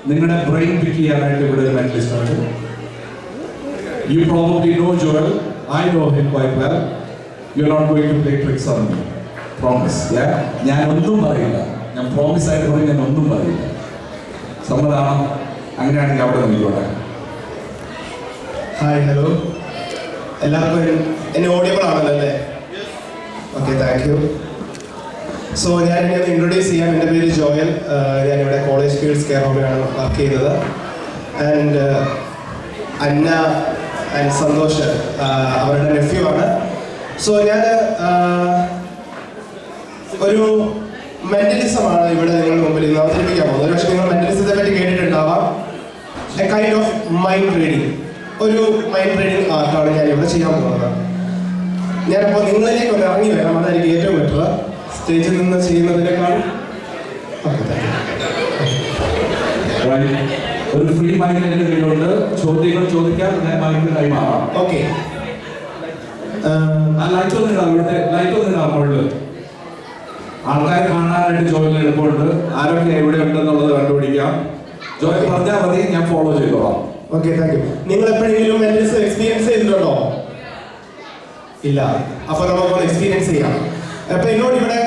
നിങ്ങളുടെ ബ്രെയിൻ പിക്ക് ചെയ്യാനായിട്ട് ഇവിടെ ഒരു മെന്റലിസ്റ്റ് ആണ്. You probably know Joel. I know him quite well. You're not going to play tricks on me. Promise. Yeah? ഞാൻ ഒന്നും പറയില്ല. ഞാൻ പ്രോമിസ് ആയിട്ട് പറയും, ഞാൻ ഒന്നും പറയില്ല. സമ്മതമാണോ? അങ്ങനെയാണെങ്കിൽ അവിടെ നോക്കിക്കോട്ടെ. Hi, hello. എല്ലാവർക്കും എന്നെ ഓഡിയബിൾ ആണല്ലോ അല്ലേ? Okay, thank you. സോ ഞാൻ ഇങ്ങനെ ഇൻട്രൊഡ്യൂസ് ചെയ്യാം. എൻ്റെ പേര് ജോയൽ. ഞാനിവിടെ കോളേജ് ഫീൽഡ്സ് കെയർ ഹോമിലാണ് വർക്ക് ചെയ്യുന്നത്. ആൻഡ് അന്ന ആൻഡ് സന്തോഷ് അവരുടെ നെഫ്യൂ ആണ്. സോ ഞാൻ ഒരു മെന്റലിസമാണ് ഇവിടെ നിങ്ങളുടെ മുമ്പിൽ ഇന്ന് അവതരിപ്പിക്കാൻ പോകുന്നത്. ഒരു പക്ഷേ നിങ്ങൾ മെന്റലിസത്തെ പറ്റി കേട്ടിട്ടുണ്ടാവാം. A kind of mind reading, ഒരു മൈൻഡ് റീഡിങ് ആർട്ടാണ് ഞാൻ ഇവിടെ ചെയ്യാൻ പോകുന്നത്. ഞാനപ്പോൾ നിങ്ങളിലേക്ക് ഒന്ന് ഇറങ്ങി വരാം, അതായിരിക്കും ഏറ്റവും ബെറ്റർ. സ്റ്റേജിൽ നിന്ന് ചെയ്യുന്നതിനേക്കാൾ ഒരു ഫ്രീ മൈൻഡ് എന്റെ കയ്യിലുണ്ട്. ചോദ്യങ്ങൾ ചോദിക്കാൻ മൈൻഡ് കൈമാറാം. ഓക്കെ. ലൈറ്റ് ഒന്നിടാം, ഇവിടുത്തെ ലൈറ്റ് ഒന്നിടാം. മുകളിൽ ആൾക്കാരെ കാണാനായിട്ട് ജോലി എളുപ്പമുണ്ട്. ആരൊക്കെ എവിടെ ഉണ്ടെന്നുള്ളത് കണ്ടുപിടിക്കാം. ജോലി പറഞ്ഞാൽ മതി, ഞാൻ ഫോളോ ചെയ്തോളാം. Okay, thank U. നിങ്ങൾ എപ്പോഴെങ്കിലും മെന്റലിസം എക്സ്പീരിയൻസ് ചെയ്തിട്ടുണ്ടോ? ഇല്ല. അപ്പൊ നമുക്കൊന്ന് എക്സ്പീരിയൻസ് ചെയ്യാം. അപ്പൊ എന്നോട് ഇവിടെ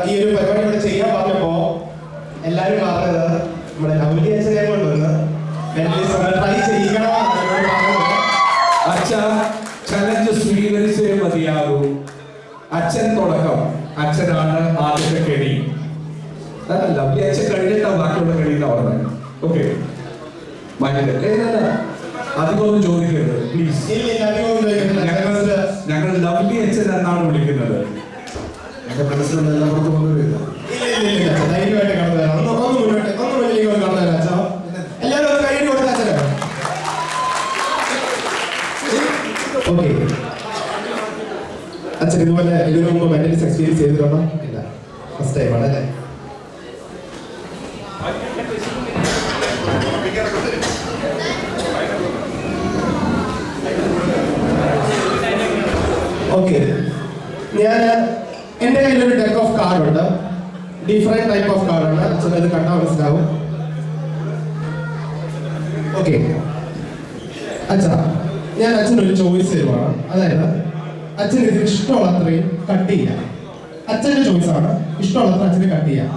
ഈ ഒരു പരിപാടി ഇവിടെ ചെയ്യാൻ പറഞ്ഞപ്പോ എല്ലാവരും പറഞ്ഞത് നമ്മുടെ ലവ്ലി അച്ഛനെ കൊണ്ടുവന്ന് മെന്റലിസം ട്രൈ ചെയ്യണം. അച്ഛൻ ചലഞ്ച് സ്വീകരിച്ചേ മതിയാകൂ. അച്ഛൻ തുടക്കം, അച്ഛനാണ് ആദ്യത്തെ കെണി. ലവ്ലി അച്ഛൻ കഴിഞ്ഞിട്ടാണ് ബാക്കിയുള്ള കെണിന്ന് പറഞ്ഞത്. ഓക്കെ, അധികമൊന്നും ചോദിക്കരുത് പ്ലീസ്. ഞങ്ങൾ ലവ്ലി അച്ഛൻ എന്നാണ് വിളിക്കുന്നത്. എന്റെ മനസ്സിലെല്ലാം പുറത്ത് കൊണ്ടുവരില്ല. ധൈര്യമായിട്ട് കടന്നു തരാം. ഒന്ന് മുന്നോട്ട്, ഒന്ന് മുന്നിലേക്ക് ഒന്ന് കടന്നു തരാം അച്ഛാ. എല്ലാവരും ഒന്ന് കൈയ്യടി കൊടുത്ത അച്ഛനാ. ഓക്കെ. അച്ഛൻ ഇതുപോലെ ഇതിനു മുമ്പ് മെന്റലിസ്റ്റ് എക്സ്പീരിയൻസ് ചെയ്തിട്ടുണ്ടോ? ഇല്ല, ഫസ്റ്റ് ടൈം ആണ് അല്ലേ? ഓക്കെ. ഞാൻ എൻ്റെ കയ്യിലൊരു ഡെക്ക് ഓഫ് കാർഡ് ഉണ്ട്. ഡിഫറെന്റ് ടൈപ്പ് ഓഫ് കാർഡാണ്. അച്ഛൻ അത് കണ്ടാൽ മനസ്സിലാവും. ഓക്കെ അച്ഛാ, ഞാൻ അച്ഛനൊരു ചോയ്സ് തരുവാണ്. അതായത് അച്ഛന് ഇതിന് ഇഷ്ടമുള്ള അത്രയും കട്ട് ചെയ്യാം. അച്ഛൻ്റെ ചോയ്സ് ആണ്. ഇഷ്ടമുള്ള അത്ര അച്ഛന് കട്ട് ചെയ്യാം.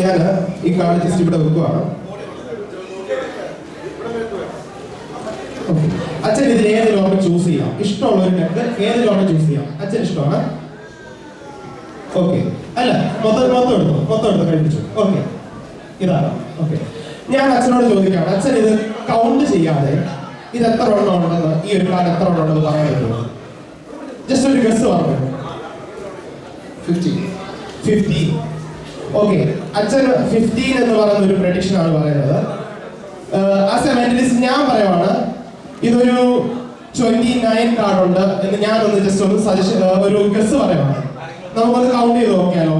ഞാൻ ഈ കാർഡ് ജസ്റ്റ് ഇവിടെ വെക്കുവാണ്. അച്ഛൻ ഇതിൽ ഏത് ലോകം ചൂസ് ചെയ്യാം. ഇഷ്ടമുള്ള ഒരു ഡെക്ക് ഏത് ലോകം ചൂസ് ചെയ്യാം. അച്ഛൻ ഇഷ്ടമാണ്. ഓക്കെ, അല്ല മൊത്തം എടുത്തു കഴിപ്പിച്ചു. ഓക്കെ, ഇതാണ്. ഓക്കെ, ഞാൻ അച്ഛനോട് ചോദിക്കുകയാണ്, അച്ഛൻ ഇത് കൗണ്ട് ചെയ്യാതെ ഇത് എത്ര എണ്ണം ഉണ്ടെന്ന്, ഈ ഒരു കാർഡ് എത്ര എണ്ണം ഉണ്ടെന്ന് പറയാൻ പറ്റുമോ? ജസ്റ്റ് ഒരു ഗസ് പറഞ്ഞു. 50. ഓക്കെ, അച്ഛൻ 15 എന്ന് പറയുന്ന ഒരു പ്രഡിക്ഷൻ ആണ് പറയുന്നത്. ആസ് എ മെന്റലിസ്റ്റ് ഞാൻ പറയുവാണ് ഇതൊരു 29 കാർഡ് ഉണ്ട് എന്ന് ഞാൻ ഒന്ന് ജസ്റ്റ് ഒന്ന് സജഷൻ, ഒരു ഗസ് പറയുവാണ്. നമുക്കൊന്ന് കൗണ്ട് ചെയ്ത് നോക്കിയാലോ?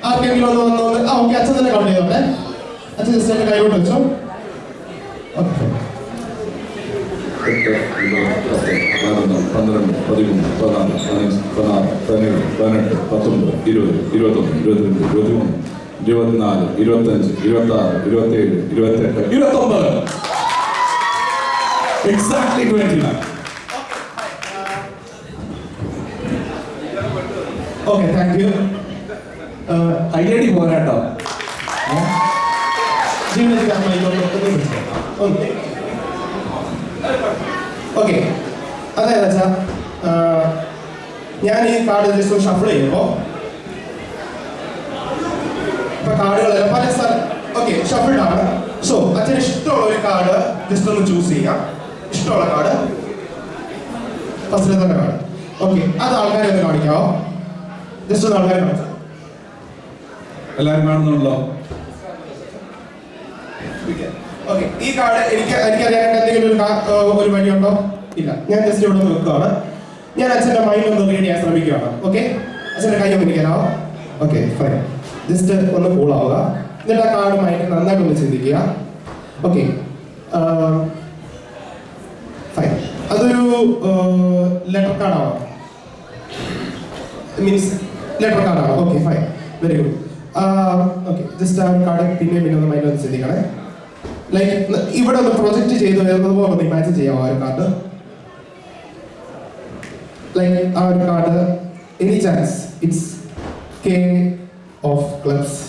ആർക്കെങ്കിലും ഒന്ന് വന്നോന്ന്. ഓക്കെ, അച്ഛൻ തന്നെ കൗണ്ട് ചെയ്തോട്ടെ. അച്ഛൻ ജസ്റ്റ് എന്റെ കൈകൊണ്ട് വെച്ചോ. Okay, 8, 9, 10, 11, 13, 14, 15, 16, 17, 18, 19, 20, 21, 22, 23, 24, 25, 26, 27, 28, 29. Exactly 29. Okay, thank you. ID പോരാട്ടോ. ഓക്കെ, അതായത് അച്ഛാ, ഞാൻ ഈ കാർഡ് ജസ്റ്റ് ഷഫിൾ ചെയ്യുമ്പോൾ ഇപ്പൊ കാർഡുകളെല്ലാം പല സ്ഥലം. ഓക്കെ, ഷഫിൾഡ് ആണ്. സോ അച്ഛന് ഇഷ്ടമുള്ള ഒരു കാർഡ് ജസ്റ്റ് ഒന്ന് ചൂസ് ചെയ്യാം. ഇഷ്ടമുള്ള കാർഡ്, ഫസ്റ്റിലത്തെ കാർഡ്. ഓക്കെ, അത് ആൾക്കാരെ ഒന്ന് കാണിക്കാവോ? ജസ്റ്റ് ഒന്ന് ആൾക്കാരെ കാണിച്ചാൽ. എല്ലാവരും കാണുന്നുണ്ടോ? ഓക്കെ, ഈ കാർഡ് എനിക്കറിയാനായിട്ട് എന്തെങ്കിലും ഒരു വഴിയുണ്ടോ? ഇല്ല. ഞാൻ ജസ്റ്റ് ഇവിടെ ഒന്ന് വെക്കുകയാണ്. ഞാൻ അച്ഛൻ്റെ മൈൻഡ് ഒന്ന് റീഡ് ചെയ്യാൻ ശ്രമിക്കുകയാണ്. ഓക്കെ, അച്ഛൻ്റെ കൈ ഒന്ന് ഇരിക്കാനാവോ? Okay, fine. ജസ്റ്റ് ഒന്ന് കൂൾ ആവുക. എന്നിട്ട് ആ കാർഡ് മൈൻഡ് നന്നായിട്ടൊന്ന് ചിന്തിക്കുക. Okay, fine. അതൊരു ലെറ്റർ കാർഡാണോ? മീൻസ് ലെറ്റർ കാർഡാണോ? Okay fine, very good. Okay, just ആ കാർഡ് പിന്നെ ഒന്ന് മൈൻഡ് ശ്രദ്ധിക്കണേ. ലൈക്ക് ഇവിടെ ഒന്ന് പ്രൊജക്റ്റ് ചെയ്ത് വരുന്നത് പോലെ ഒന്ന് ഇമാജിൻ ചെയ്യാമോ ആ ഒരു കാർഡ്? ലൈക്ക് ആ ഒരു card any chance it's K of clubs.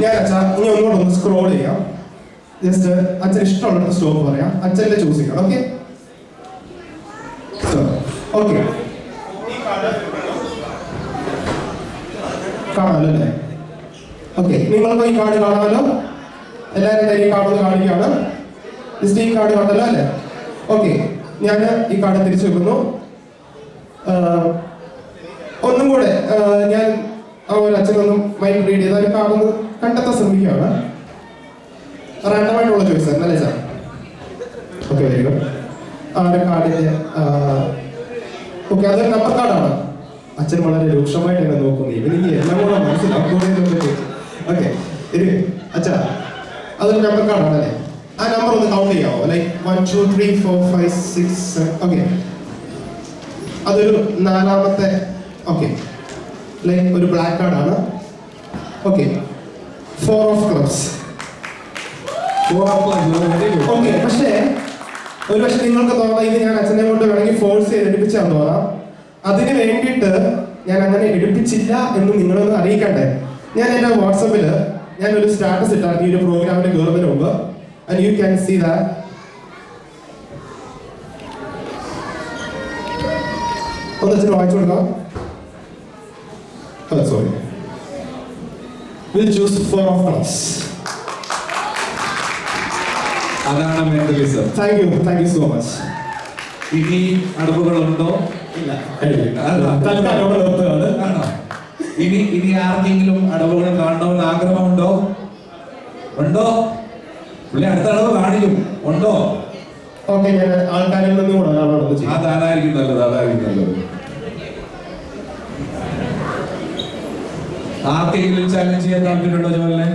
ഞാൻ അച്ഛാ ഇനി ഒന്നുകൂടെ സ്ക്രോൾ ചെയ്യാം. ജസ്റ്റ് അച്ഛൻ ഇഷ്ടമുള്ള സ്റ്റോപ്പ് പറയാം, അച്ഛൻ്റെ ചൂസ് ചെയ്യണം. ഓക്കെ ഓക്കെ, കാണാമല്ലോ അല്ലേ? ഓക്കെ, നിങ്ങൾക്ക് ഈ കാർഡ് കാണാമല്ലോ, എല്ലാവരും ഈ കാർഡ് ഒന്ന് കാണിക്കുകയാണ്. ജസ്റ്റ് ഈ കാർഡ് കണ്ടല്ലോ അല്ലേ? ഓക്കെ, ഞാൻ ഈ കാർഡ് തിരിച്ചു വെക്കുന്നു. ഒന്നും കൂടെ ഞാൻ ആ ഒരു അച്ഛനൊന്നും മൈൻഡ് റീഡ് ചെയ്ത ഒരു കാർഡ് ഒന്ന് കണ്ടെത്താൻ ശ്രമിക്കുകയാണ്. റാൻഡമായിട്ടുള്ള ചോയ്സ് അല്ലേ സാർ? Okay, very good. ആ ഒരു കാർഡിന്റെ ഓക്കെ, അതൊരു നമ്പർ കാർഡാണ്. അച്ഛൻ വളരെ രൂക്ഷമായിട്ട് എന്നെ നോക്കുന്നു. ഇവനിക്ക് എല്ലാം കൂടെ മനസ്സിലാക്കും. ഓക്കെ, അച്ഛാ അതൊരു നമ്പർ കാർഡാണല്ലേ? ആ നമ്പർ ഒന്ന് കൗണ്ട് ചെയ്യാമോ? ലൈക്ക് 1 2 3 4 5 6 7. ഓക്കെ, അതൊരു നാലാമത്തെ. ഓക്കെ, ലൈക്ക് ഒരു ബ്ലാക്ക് കാർഡാണ്. Okay, 4 of clubs. ഓക്കെ, പക്ഷേ ഒരു പക്ഷെ നിങ്ങൾക്ക് തോന്നാം ഇത് ഞാൻ അച്ഛനെ കൊണ്ട് വേണമെങ്കിൽ ഫോഴ്സ് ചെയ്ത് എടുപ്പിച്ചാന്ന് തോന്നാം. അതിന് വേണ്ടിയിട്ട് ഞാൻ അങ്ങനെ എടുപ്പിച്ചില്ല എന്ന് നിങ്ങളൊന്ന് അറിയിക്കണ്ടേ. ഞാൻ എൻ്റെ വാട്സപ്പിൽ ഞാനൊരു സ്റ്റാറ്റസ് ഇട്ടായിരുന്നു ഈ ഒരു പ്രോഗ്രാമിന് കയറുന്നതിന് മുമ്പ്. And you can see that. ഒന്ന് അച്ഛന് വായിച്ചു കൊടുക്കാം. Sorry, will choose 4 of clubs. അതാണ് മെന്റലിസം. Thank you so much. ഇനി അടവുകളുണ്ടോ? ഇല്ല, ഇനി ആർക്കെങ്കിലും അടവുകൾ കാണണമെന്ന് ആഗ്രഹമുണ്ടോ? ഉണ്ടോ? പുള്ളി അടുത്ത അടവ് കാണിക്കും. ഉണ്ടോ? ഓക്കെ, ഞാൻ ആൾക്കാരിൽ നിന്നും കൂടെ ഒരാളോട് ചെയ്യാം. അതായിരിക്കും നല്ലത്. ആർക്കെങ്കിലും ചാലഞ്ച് ചെയ്യാൻ താല്പര്യമുണ്ടോ? ജോലിനെ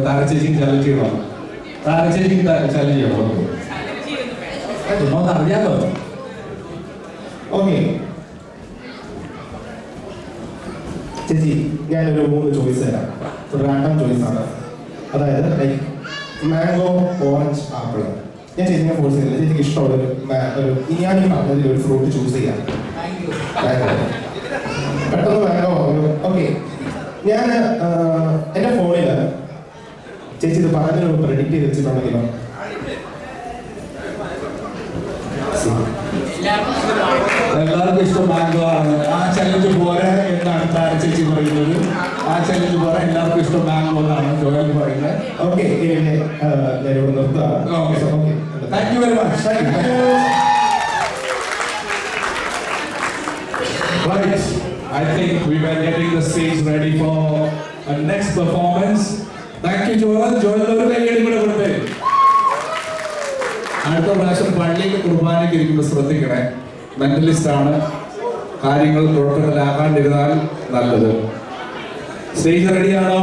താരച്ചേച്ചിക്ക് ചാലഞ്ച് ചെയ്യണോ? താരച്ചേച്ചിക്ക് ചാലഞ്ച് ചെയ്യണോ? അറിയാലോ. ഓക്കെ ചേച്ചി, ഞാനൊരു 3 ചോയ്സ് തരാം. ഒരു റാൻഡം ചോയ്സ് ആണ്. അതായത് ലൈക്ക് മാംഗോ, ഓറഞ്ച്, ആപ്പിൾ. ഞാൻ ചേച്ചിനെ ഫോഴ്സ് ചെയ്തില്ല. ചേച്ചിക്ക് ഇഷ്ടമുള്ള ഒരു ഞാൻ ഈ പറഞ്ഞതിൽ ഒരു ഫ്രൂട്ട് ചൂസ് ചെയ്യാം. പെട്ടെന്ന് മാംഗോ. ഓക്കെ, ഞാൻ എൻ്റെ ഫോണിൽ ചേച്ചി ഇത് പറഞ്ഞൊരു പ്രെഡിക്റ്റ് ചെയ്ത് വെച്ചിട്ടുണ്ടെങ്കിലോ? എല്ലാവർക്കും ഇഷ്ടം മാംഗോ ആണ്. ആ ചലഞ്ച് പോരെ എന്നാണ് താരച്ചേച്ചി പറയുന്നത്. ആ ചലഞ്ച് പോരെ, എല്ലാവർക്കും ഇഷ്ടം മാംഗോ എന്നാണ് ജോയൽ പറയുന്നത്. ഓക്കെ, ഞാനിവിടെ നിർത്താം. Thank you very much. Right, I think we were getting the stage ready for a next performance. Thank you, Joel. Joel, ഒരു കൈയ്യടി കൂടെ കൊടുത്തേ. അടുത്ത പ്രാവശ്യം പള്ളിയിൽ കുർബാനയ്ക്ക് ഇരിക്കുമ്പോൾ ശ്രദ്ധിക്കണേ. മെന്റലിസ്റ്റ് ആണ്, കാര്യങ്ങൾ തുടക്കത്തിലാക്കാണ്ടിരുന്നാൽ നല്ലത്. സ്റ്റേജ് റെഡിയാണോ?